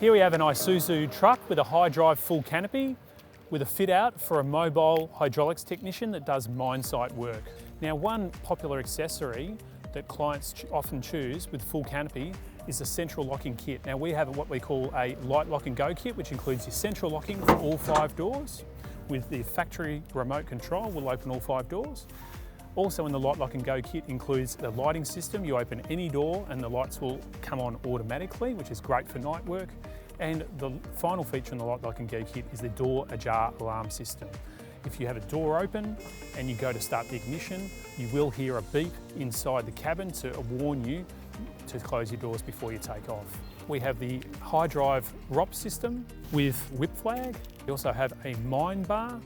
Here we have an Isuzu truck with a high drive full canopy with a fit out for a mobile hydraulics technician that does mine site work. Now, one popular accessory that clients often choose with full canopy is a central locking kit. Now, we have what we call a light lock and go kit, which includes your central locking for all 5 doors. With the factory remote control, we'll open all 5 doors. Also in the light lock and go kit includes the lighting system. You open any door and the lights will come on automatically, which is great for night work. And the final feature in the light lock and go kit is the door ajar alarm system. If you have a door open and you go to start the ignition, you will hear a beep inside the cabin to warn you to close your doors before you take off. We have the high drive ROP system with whip flag. We also have a mine bar.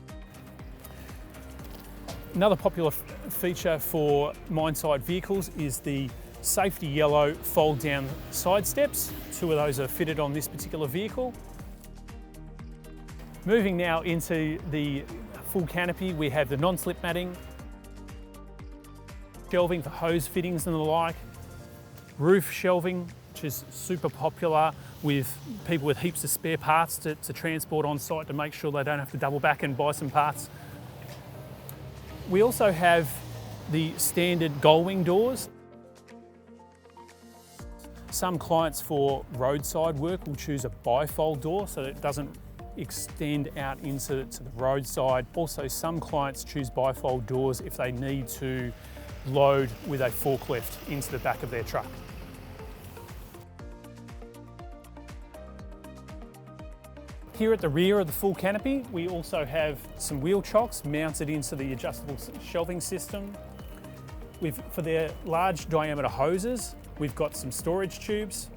Another popular feature for mine site vehicles is the safety yellow fold down side steps. 2 of those are fitted on this particular vehicle. Moving now into the full canopy, we have the non-slip matting, shelving for hose fittings and the like, roof shelving, which is super popular with people with heaps of spare parts to transport on site to make sure they don't have to double back and buy some parts. We also have the standard gull-wing doors. Some clients for roadside work will choose a bifold door so that it doesn't extend out into the roadside. Also, some clients choose bifold doors if they need to load with a forklift into the back of their truck. Here at the rear of the full canopy, we also have some wheel chocks mounted into the adjustable shelving system. For their large diameter hoses, we've got some storage tubes.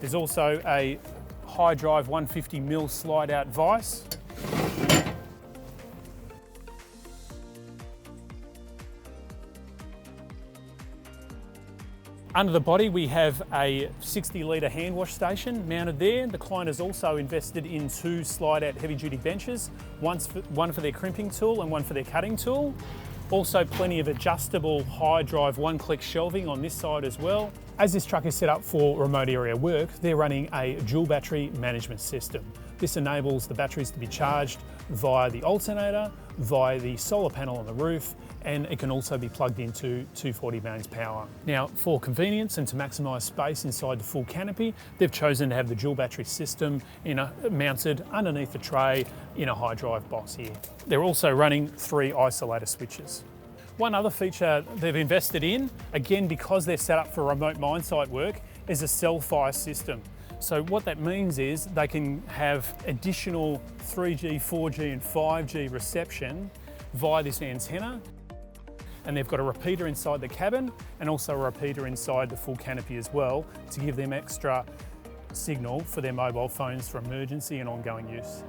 There's also a high drive 150mm slide out vise. Under the body, we have a 60-litre hand wash station mounted there. The client has also invested in 2 slide-out heavy-duty benches, one for their crimping tool and one for their cutting tool. Also plenty of adjustable high drive one-click shelving on this side as well. As this truck is set up for remote area work, they're running a dual battery management system. This enables the batteries to be charged via the alternator, via the solar panel on the roof, and it can also be plugged into 240 mains power. Now, for convenience and to maximise space inside the full canopy, they've chosen to have the dual battery system mounted underneath the tray in a high drive box here. They're also running 3 isolator switches. One other feature they've invested in, again because they're set up for remote mine site work, is a cell fire system. So what that means is they can have additional 3G, 4G and 5G reception via this antenna. And they've got a repeater inside the cabin and also a repeater inside the full canopy as well to give them extra signal for their mobile phones for emergency and ongoing use.